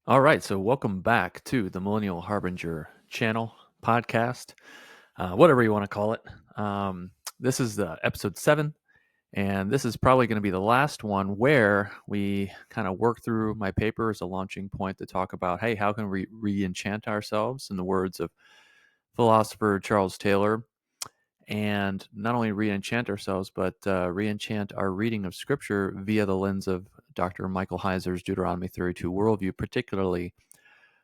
All right, so welcome back to the Millennial Harbinger channel, podcast, whatever you want to call it. This is the episode 7, and this is probably going to be the last one where we kind of work through my paper as a launching point to talk about, hey, how can we re-enchant ourselves, in the words of philosopher Charles Taylor, and not only re-enchant ourselves, but re-enchant our reading of Scripture via the lens of Dr. Michael Heiser's Deuteronomy 32 worldview, particularly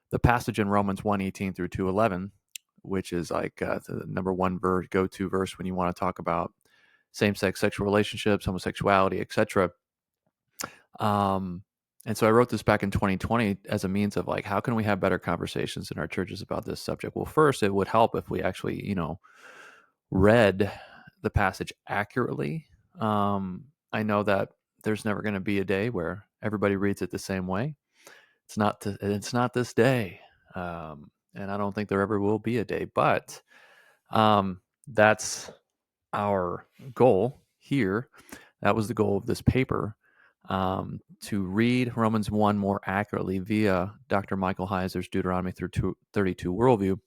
the passage in Romans 1:18 through 2:11, which is like the number one go-to verse when you want to talk about same-sex sexual relationships, homosexuality, etc. Um, and so I wrote this back in 2020 as a means of like, how can we have better conversations in our churches about this subject? Well, first, it would help if we actually, read the passage accurately. I know that there's never going to be a day where everybody reads it the same way. It's not this day, and I don't think there ever will be a day. But that's our goal here. That was the goal of this paper, to read Romans 1 more accurately via Dr. Michael Heiser's Deuteronomy 32 worldview.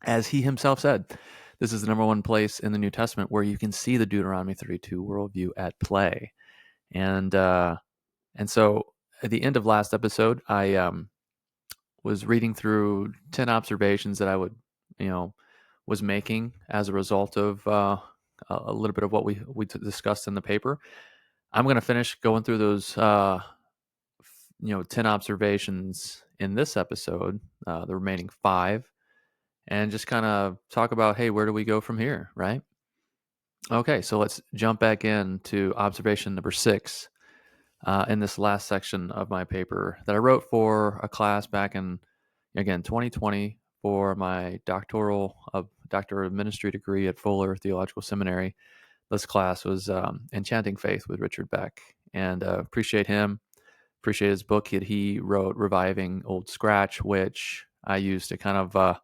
As he himself said, this is the number one place in the New Testament where you can see the Deuteronomy 32 worldview at play. And so at the end of last episode, I was reading through 10 observations that I was making as a result of a little bit of what we discussed in the paper. I'm going to finish going through those 10 observations in this episode, the remaining 5, and just kind of talk about, hey, where do we go from here, right? Okay, so let's jump back into observation number 6 in this last section of my paper that I wrote for a class back in, again, 2020 for my doctoral of ministry degree at Fuller Theological Seminary. This class was Enchanting Faith with Richard Beck, and appreciate him, appreciate his book that he wrote, Reviving Old Scratch, which I used to kind of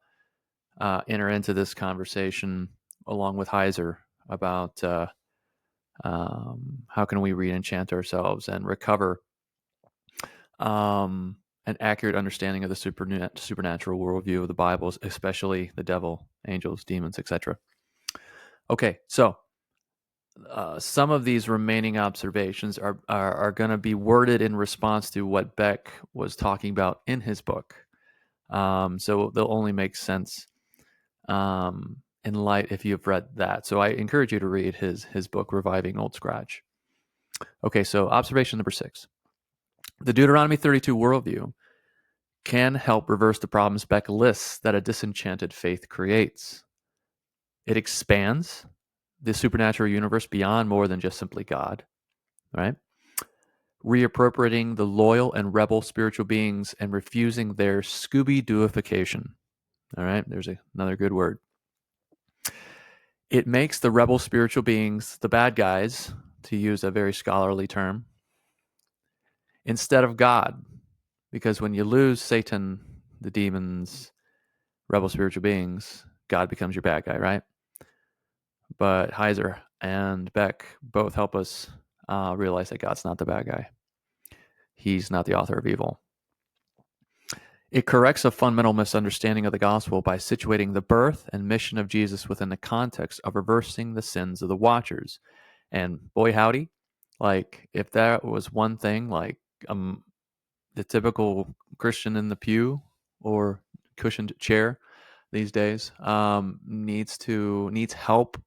enter into this conversation along with Heiser about how can we re-enchant ourselves and recover an accurate understanding of the supernatural worldview of the Bible, especially the devil, angels, demons, etc. Okay, so some of these remaining observations are going to be worded in response to what Beck was talking about in his book. So they'll only make sense in light if you've read that. So I encourage you to read his book, Reviving Old Scratch. Okay, so observation number 6. The Deuteronomy 32 worldview can help reverse the problems Beck lists that a disenchanted faith creates. It expands the supernatural universe beyond more than just simply God, right? Reappropriating the loyal and rebel spiritual beings and refusing their Scooby-Dooification. All right, there's another good word. It makes the rebel spiritual beings the bad guys, to use a very scholarly term, instead of God. Because when you lose Satan, the demons, rebel spiritual beings, God becomes your bad guy, right? But Heiser and Beck both help us realize that God's not the bad guy. He's not the author of evil. It corrects a fundamental misunderstanding of the gospel by situating the birth and mission of Jesus within the context of reversing the sins of the watchers. And boy, howdy, like if that was one thing, like the typical Christian in the pew or cushioned chair these days needs help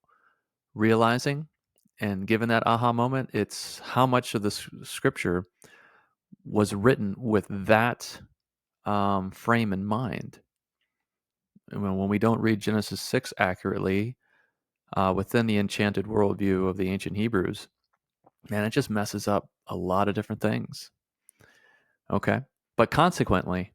realizing and given that aha moment, it's how much of the scripture was written with that frame in mind. When we don't read Genesis 6 accurately within the enchanted worldview of the ancient Hebrews, man, it just messes up a lot of different things. Okay, but consequently,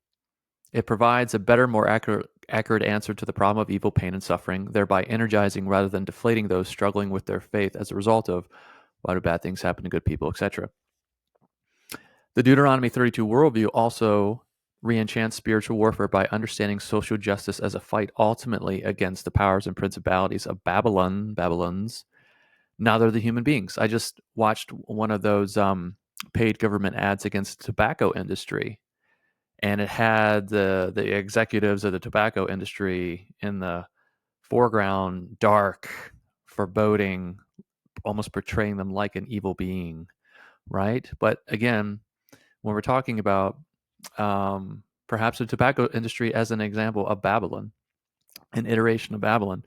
it provides a better, more accurate answer to the problem of evil, pain, and suffering, thereby energizing rather than deflating those struggling with their faith as a result of why do bad things happen to good people, etc. The Deuteronomy 32 worldview also re-enchants spiritual warfare by understanding social justice as a fight ultimately against the powers and principalities of Babylons. Now they're the human beings. I just watched one of those paid government ads against the tobacco industry. and it had the executives of the tobacco industry in the foreground, dark, foreboding, almost portraying them like an evil being, right? But again, when we're talking about perhaps the tobacco industry as an example of Babylon, an iteration of Babylon,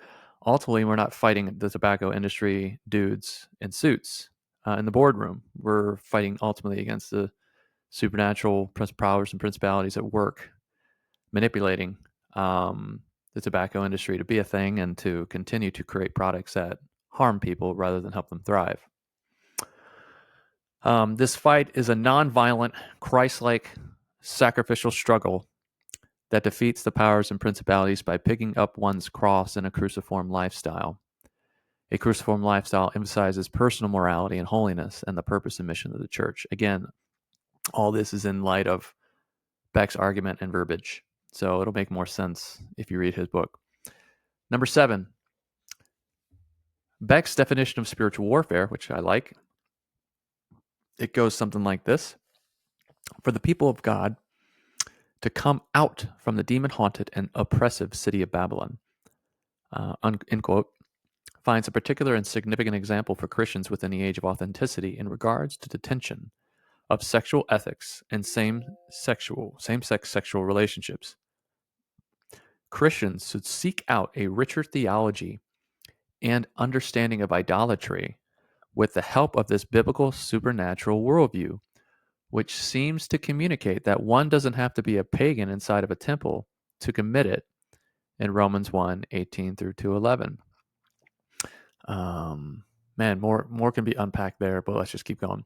ultimately we're not fighting the tobacco industry dudes in suits in the boardroom. We're fighting ultimately against the supernatural powers and principalities at work, manipulating the tobacco industry to be a thing and to continue to create products that harm people rather than help them thrive. This fight is a nonviolent, Christ-like, sacrificial struggle that defeats the powers and principalities by picking up one's cross in a cruciform lifestyle. A cruciform lifestyle emphasizes personal morality and holiness and the purpose and mission of the church. Again, all this is in light of Beck's argument and verbiage, so it'll make more sense if you read his book. Number 7, Beck's definition of spiritual warfare, which I like. It goes something like this. For the people of God to come out from the demon-haunted and oppressive city of Babylon, end quote, finds a particular and significant example for Christians within the age of authenticity in regards to the tension of sexual ethics and same-sex sexual relationships. Christians should seek out a richer theology and understanding of idolatry with the help of this biblical supernatural worldview, which seems to communicate that one doesn't have to be a pagan inside of a temple to commit it in Romans 1:18 through 2:11. Man, more can be unpacked there, but let's just keep going.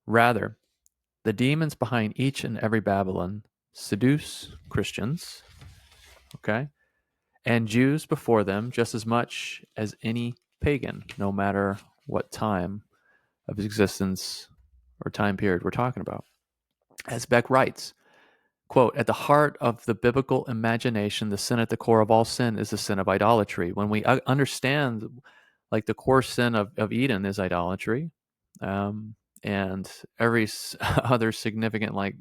Rather, the demons behind each and every Babylon seduce Christians, okay, and Jews before them just as much as any pagan, no matter what time of existence or time period we're talking about. As Beck writes, quote, at the heart of the biblical imagination, the sin at the core of all sin is the sin of idolatry. When we understand, like, the core sin of Eden is idolatry, and every other significant, like,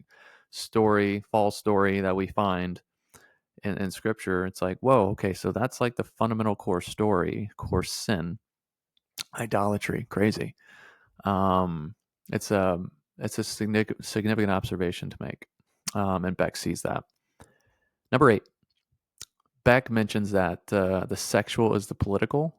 false story that we find in Scripture, it's like, whoa, okay, so that's like the fundamental core story, core sin, idolatry, crazy. It's a significant observation to make, and Beck sees that. Number 8, Beck mentions that the sexual is the political,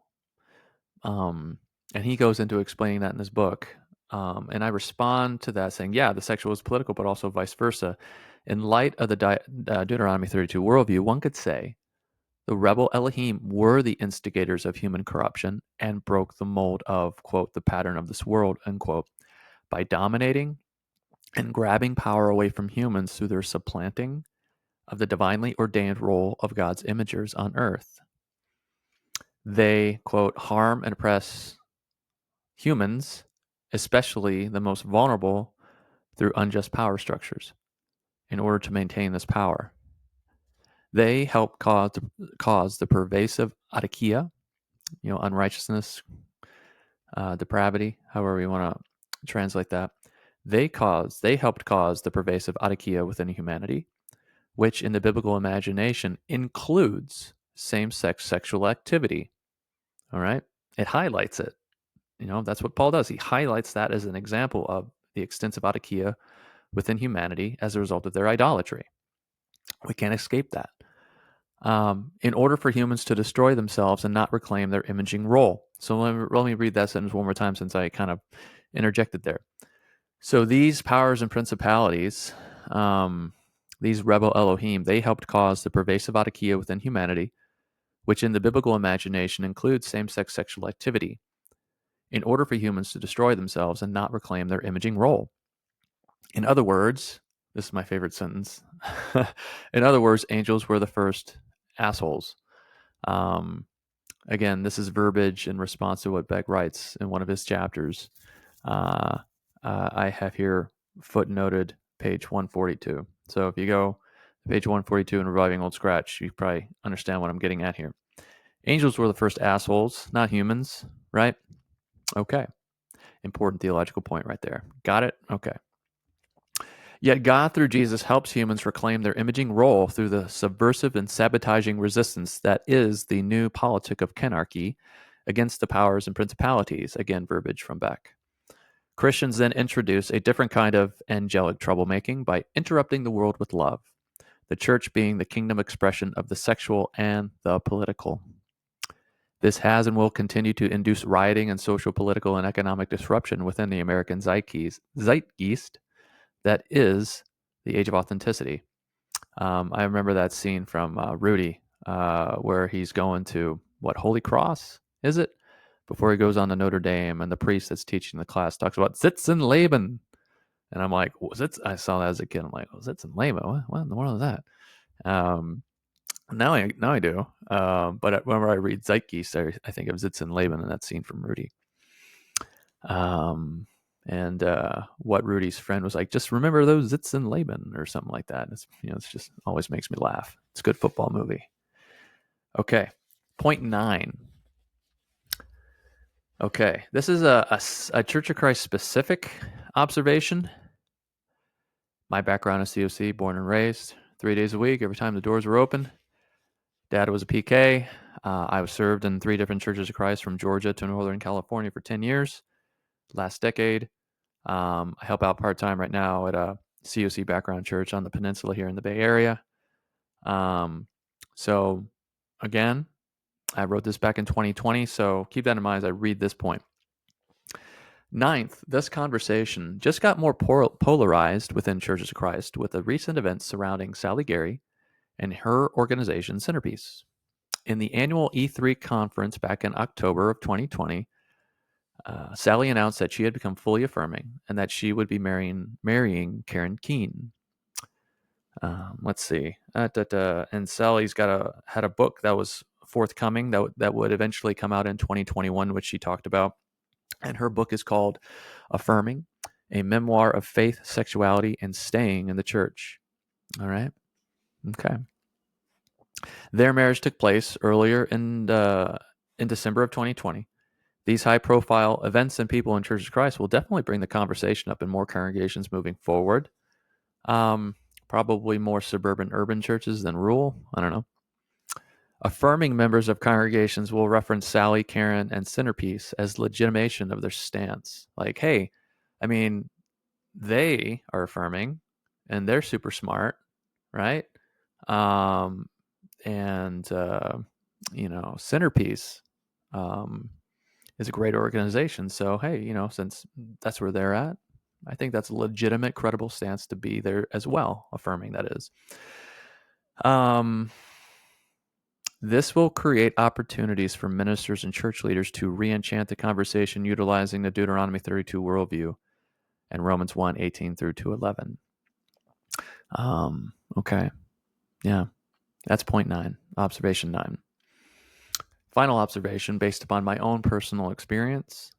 and he goes into explaining that in his book. And I respond to that saying, yeah, the sexual is political, but also vice versa. In light of the Deuteronomy 32 worldview, one could say the rebel Elohim were the instigators of human corruption and broke the mold of, quote, the pattern of this world, unquote, by dominating and grabbing power away from humans through their supplanting of the divinely ordained role of God's imagers on earth. They, quote, harm and oppress humans, especially the most vulnerable, through unjust power structures in order to maintain this power. They help cause the pervasive adikia, unrighteousness, depravity, however you want to translate that. They helped cause the pervasive adikia within humanity, which in the biblical imagination includes same-sex sexual activity. All right? It highlights it. That's what Paul does. He highlights that as an example of the extensive adikia within humanity as a result of their idolatry. We can't escape that. In order for humans to destroy themselves and not reclaim their imaging role. So let me read that sentence one more time since I kind of interjected there. So these powers and principalities, these rebel Elohim, they helped cause the pervasive adikia within humanity, which in the biblical imagination includes same-sex sexual activity, in order for humans to destroy themselves and not reclaim their imaging role. In other words, this is my favorite sentence. In other words, angels were the first assholes. Again, this is verbiage in response to what Beck writes in one of his chapters. I have here footnoted page 142. So if you go to page 142 in Reviving Old Scratch, you probably understand what I'm getting at here. Angels were the first assholes, not humans, right? Okay. Important theological point right there. Got it? Okay. Yet God, through Jesus, helps humans reclaim their imaging role through the subversive and sabotaging resistance that is the new politic of kenarchy against the powers and principalities. Again, verbiage from Beck. Christians then introduce a different kind of angelic troublemaking by interrupting the world with love, the church being the kingdom expression of the sexual and the political. This has and will continue to induce rioting and social, political, and economic disruption within the American zeitgeist that is the age of authenticity. I remember that scene from Rudy where he's going to, what, Holy Cross, is it? Before he goes on to Notre Dame, and the priest that's teaching the class talks about Sitzen Leben. And I'm like, I saw that as a kid. I'm like, Sitzen Leben? What in the world is that? Now I do. But whenever I read Zeitgeist, I think of Sitzen Leben and that scene from Rudy. And what Rudy's friend was like, just remember those Sitzen Leben or something like that. It's just always makes me laugh. It's a good football movie. Okay, point 9. Okay, this is a Church of Christ specific observation. My background is COC, born and raised, 3 days a week, every time the doors were open. Dad was a PK. I was served in 3 different Churches of Christ from Georgia to Northern California for 10 years. Last decade, I help out part-time right now at a COC background church on the peninsula here in the Bay Area. So, again, I wrote this back in 2020, so keep that in mind as I read this point. 9th, this conversation just got more polarized within Churches of Christ with the recent events surrounding Sally Gary and her organization, Centerpiece. In the annual E3 conference back in October of 2020, Sally announced that she had become fully affirming and that she would be marrying Karen Keene. Let's see. And Sally's had a book that was forthcoming that would eventually come out in 2021, which she talked about. And her book is called Affirming, a memoir of faith, sexuality, and staying in the church. All right. Okay. Their marriage took place earlier in December of 2020. These high-profile events and people in Churches of Christ will definitely bring the conversation up in more congregations moving forward. Probably more suburban, urban churches than rural. I don't know. Affirming members of congregations will reference Sally, Karen, and Centerpiece as legitimation of their stance. Like, hey, I mean, they are affirming, and they're super smart, right? Centerpiece is a great organization. So, hey, since that's where they're at, I think that's a legitimate, credible stance to be there as well, affirming that is. This will create opportunities for ministers and church leaders to re-enchant the conversation utilizing the Deuteronomy 32 worldview and Romans 1:18 through 2:11. Okay. Yeah. That's point 9, observation 9. Final observation based upon my own personal experience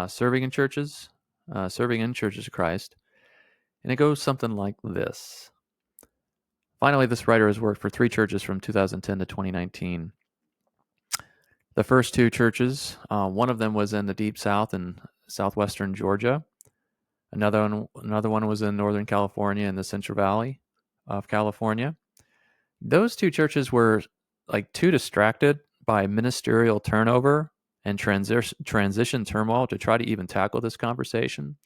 serving in Churches of Christ. And it goes something like this. Finally, this writer has worked for 3 churches from 2010 to 2019. The first 2 churches, one of them was in the Deep South in southwestern Georgia. Another one was in Northern California in the Central Valley of California. Those 2 churches were like too distracted by ministerial turnover and transition turmoil to try to even tackle this conversation.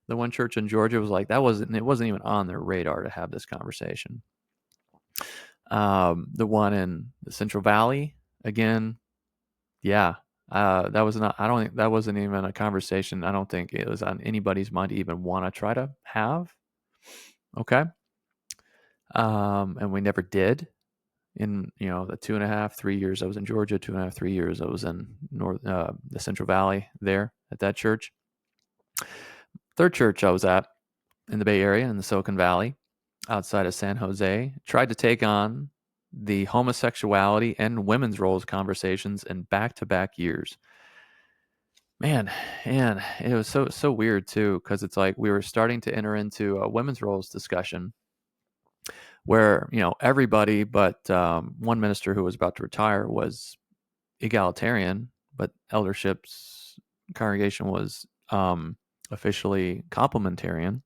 The one church in Georgia was like, it wasn't even on their radar to have this conversation. The one in the Central Valley, again, yeah, that was not. I don't think that wasn't even a conversation. I don't think it was on anybody's mind to even want to try to have. Okay, and we never did. In the 2.5, 3 years I was in Georgia, 2.5, 3 years I was in the Central Valley there at that church. Third church I was at in the Bay Area in the Silicon Valley, outside of San Jose, tried to take on the homosexuality and women's roles conversations in back-to-back years. Man, and it was so weird too, because it's like we were starting to enter into a women's roles discussion where everybody but one minister who was about to retire was egalitarian, but eldership's congregation was officially complementarian.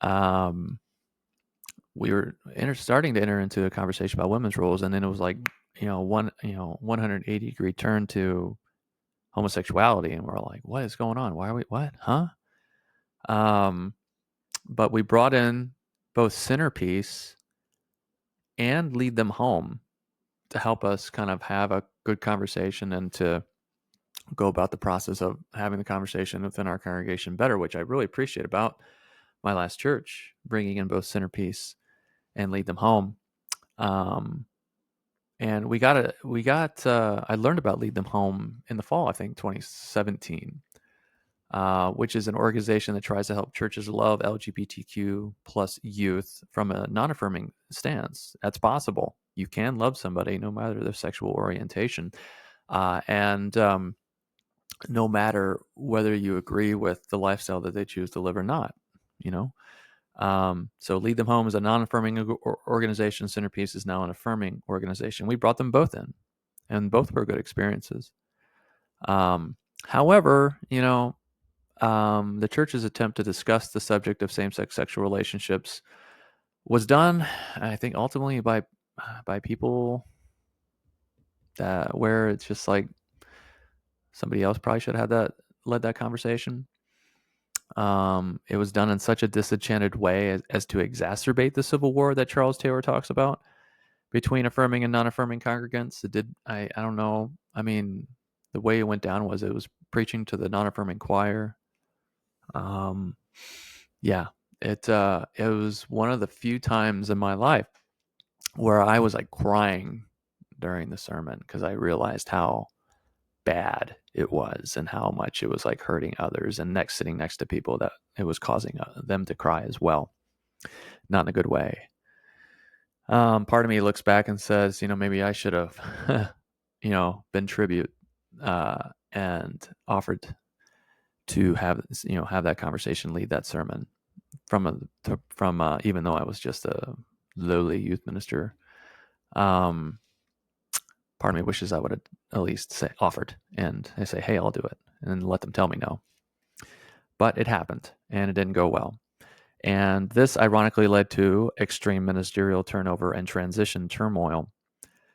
We were starting to enter into a conversation about women's roles, and then it was like 180-degree turn to homosexuality, and we're like, what is going on? Why are we huh? But we brought in both centerpiece and lead them home to help us kind of have a good conversation and to go about the process of having the conversation within our congregation better, which I really appreciate about my last church, bringing in both centerpiece and lead them home. And I learned about Lead Them Home in the fall, I think 2017, which is an organization that tries to help churches love LGBTQ plus youth from a non-affirming stance. That's possible. You can love somebody no matter their sexual orientation. And no matter whether you agree with the lifestyle that they choose to live or not, you know. So Lead Them Home is a non-affirming organization. Centerpiece is now an affirming organization. We brought them both in, and both were good experiences. However, the church's attempt to discuss the subject of same-sex sexual relationships was done, I think, ultimately by people that where it's just like somebody else probably should have led that conversation. It was done in such a disenchanted way as to exacerbate the civil war that Charles Taylor talks about between affirming and non-affirming congregants. I don't know. I mean, the way it went down was it was preaching to the non-affirming choir. Yeah, it was one of the few times in my life where I was like crying during the sermon because I realized how bad it was and how much it was like hurting others and sitting next to people that it was causing them to cry as well, not in a good way. Part of me looks back and says, maybe I should have, been tribute and offered to have that conversation, lead that sermon from even though I was just a lowly youth minister. Part of me wishes I would have at least offered and I say, hey, I'll do it, and let them tell me no. But it happened, and it didn't go well. And this ironically led to extreme ministerial turnover and transition turmoil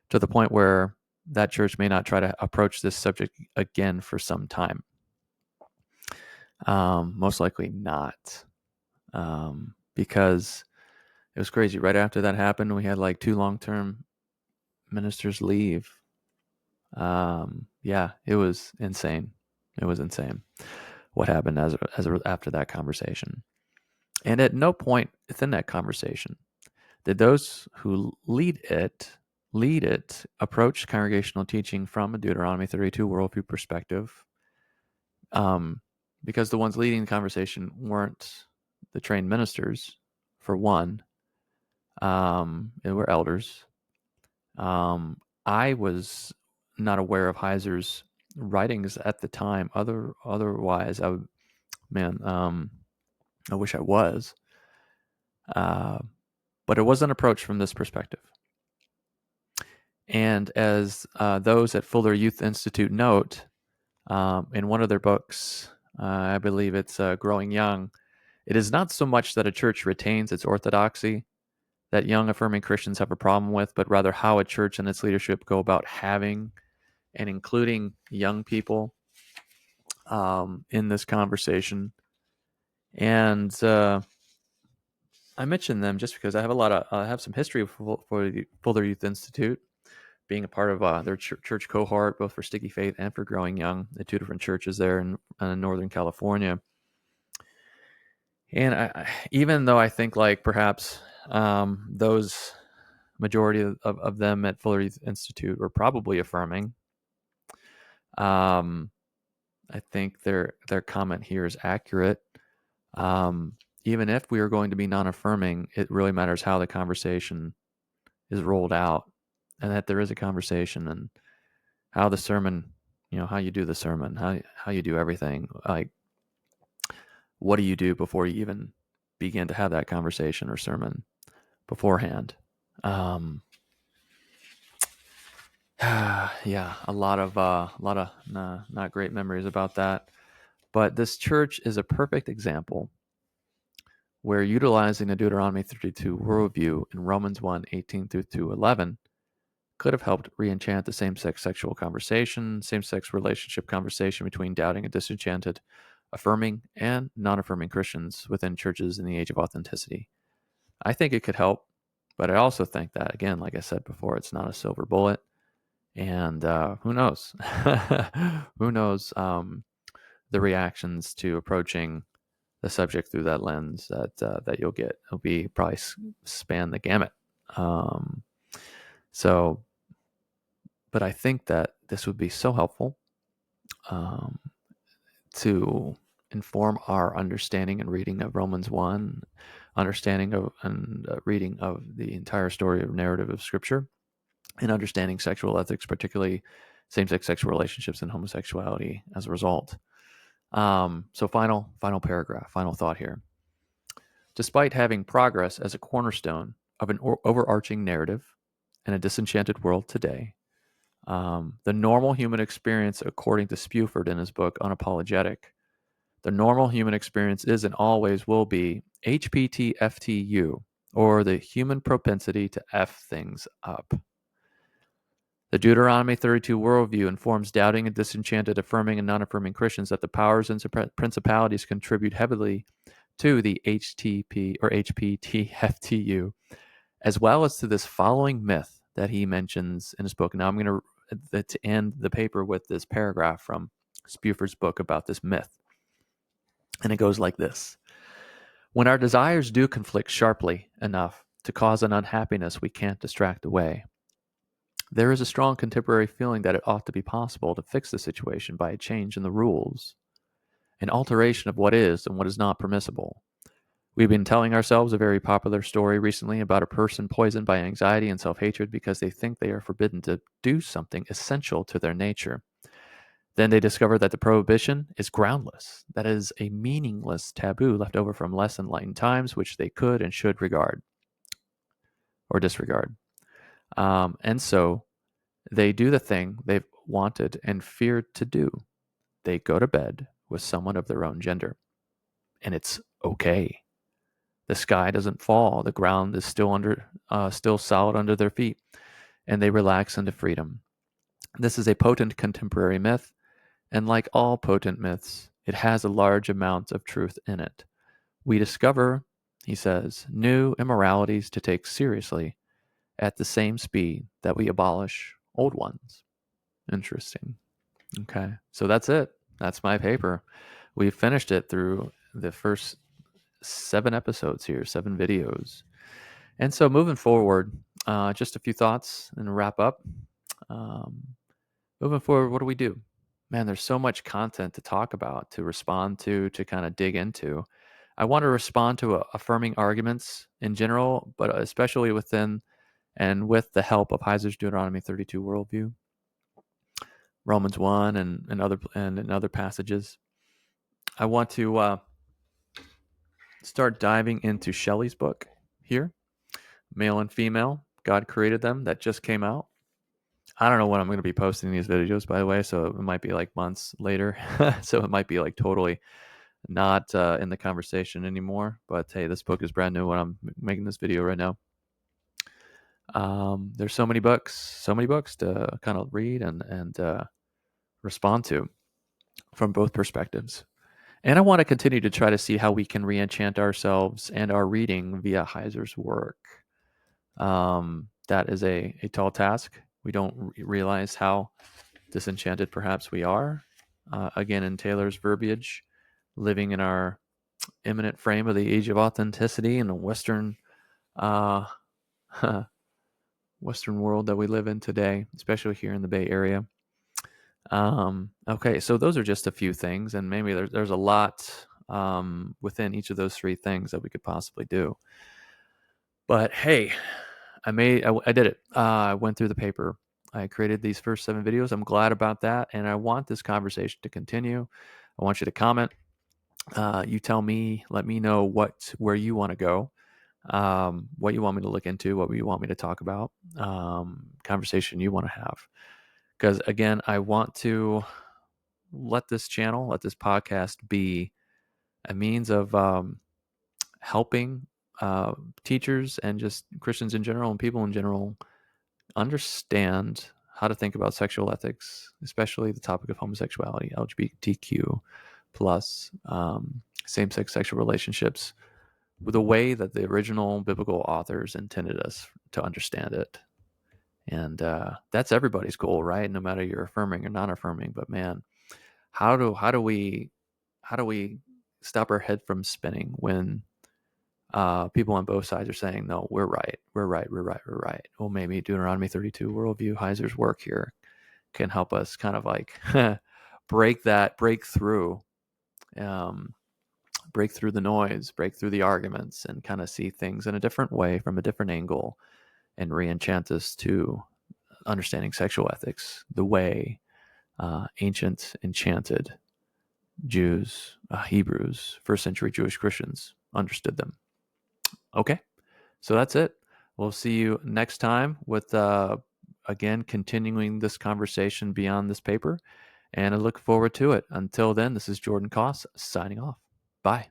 to the point where that church may not try to approach this subject again for some time. Most likely not, because it was crazy. Right after that happened, we had like 2 long-term ministers leave. Yeah, it was insane. It was insane what happened after that conversation. And at no point within that conversation did those who lead it approach congregational teaching from a Deuteronomy 32 worldview perspective, because the ones leading the conversation weren't the trained ministers, for one. They were elders. I was not aware of Heiser's writings at the time. Otherwise, I wish I was. But it wasn't approached from this perspective. And as those at Fuller Youth Institute note, in one of their books, I believe it's Growing Young, it is not so much that a church retains its orthodoxy that young affirming Christians have a problem with, but rather how a church and its leadership go about having and including young people in this conversation. And I mention them just because I have some history for the Fuller Youth Institute, being a part of their church cohort, both for Sticky Faith and for Growing Young, the 2 different churches there in Northern California. And even though I think like perhaps those majority of them at Fuller Youth Institute were probably affirming, I think their comment here is accurate. Even if we are going to be non-affirming, it really matters how the conversation is rolled out, and that there is a conversation, and how the sermon, how you do the sermon, how you do everything. Like, what do you do before you even begin to have that conversation or sermon beforehand? Yeah, a lot of not great memories about that. But this church is a perfect example where utilizing the Deuteronomy 32 worldview in Romans 1:18-11 could have helped re-enchant the same-sex sexual conversation, same-sex relationship conversation between doubting and disenchanted, affirming and non-affirming Christians within churches in the age of authenticity. I think it could help, but I also think that, again, like I said before, it's not a silver bullet. And who knows? Who knows the reactions to approaching the subject through that lens that you'll get? It'll be probably span the gamut. But I think that this would be so helpful to inform our understanding and reading of Romans 1, understanding of and reading of the entire story of narrative of Scripture, and understanding sexual ethics, particularly same-sex sexual relationships and homosexuality as a result. So final paragraph, final thought here. Despite having progress as a cornerstone of an overarching narrative in a disenchanted world today, the normal human experience, according to Spuford in his book Unapologetic, the normal human experience is and always will be HPTFTU, or the human propensity to F things up. The Deuteronomy 32 worldview informs doubting and disenchanted, affirming and non-affirming Christians that the powers and principalities contribute heavily to the HTP or HPTFTU, as well as to this following myth that he mentions in his book. Now I'm going to end the paper with this paragraph from Spuford's book about this myth. And it goes like this. When our desires do conflict sharply enough to cause an unhappiness we can't distract away, there is a strong contemporary feeling that it ought to be possible to fix the situation by a change in the rules, an alteration of what is and what is not permissible. We've been telling ourselves a very popular story recently about a person poisoned by anxiety and self-hatred because they think they are forbidden to do something essential to their nature. Then they discover that the prohibition is groundless, that it is a meaningless taboo left over from less enlightened times, which they could and should regard or disregard. And so they do the thing they've wanted and feared to do. They go to bed with someone of their own gender. And it's okay. The sky doesn't fall. The ground is still solid under their feet. And they relax into freedom. This is a potent contemporary myth. And like all potent myths, it has a large amount of truth in it. We discover, he says, new immoralities to take seriously at the same speed that we abolish old ones. Interesting. Okay, so that's it. That's my paper. We finished it through the first 7 episodes here, 7 videos. And so moving forward, just a few thoughts and wrap up. Moving forward, what do we do? Man, there's so much content to talk about, to respond to kind of dig into. I want to respond to affirming arguments in general, but especially within and with the help of Heiser's Deuteronomy 32 worldview, Romans 1 and other passages. I want to start diving into Shelley's book here, Male and Female, God Created Them, that just came out. I don't know when I'm going to be posting these videos, by the way, so it might be like months later. So it might be like totally not in the conversation anymore. But hey, this book is brand new when I'm making this video right now. There's so many books to kind of read and respond to from both perspectives. And I want to continue to try to see how we can re-enchant ourselves and our reading via Heiser's work. That is a tall task. We don't realize how disenchanted perhaps we are. Again, in Taylor's verbiage, living in our imminent frame of the age of authenticity in the Western Western world that we live in today, especially here in the Bay Area. Okay, so those are just a few things, and maybe there's a lot within each of those 3 things that we could possibly do. But hey, I did it. I went through the paper. I created these first 7 videos. I'm glad about that, and I want this conversation to continue. I want you to comment. You tell me, let me know where you want to go, what you want me to look into, what you want me to talk about, conversation you want to have. Because again, I want to let this podcast be a means of helping teachers and just Christians in general and people in general understand how to think about sexual ethics, especially the topic of homosexuality, LGBTQ plus, same-sex sexual relationships, with the way that the original biblical authors intended us to understand it. And that's everybody's goal, right? No matter you're affirming or not affirming. But man, how do we stop our head from spinning when people on both sides are saying, no, we're right, we're right, we're right, we're right. Well, maybe Deuteronomy 32 worldview, Heiser's work here can help us kind of like break through, um, break through the noise, break through the arguments, and kind of see things in a different way from a different angle, and re-enchant us to understanding sexual ethics the way ancient enchanted Jews, Hebrews, first century Jewish Christians understood them. Okay, so that's it. We'll see you next time with, again, continuing this conversation beyond this paper. And I look forward to it. Until then, this is Jordan Koss signing off. Bye.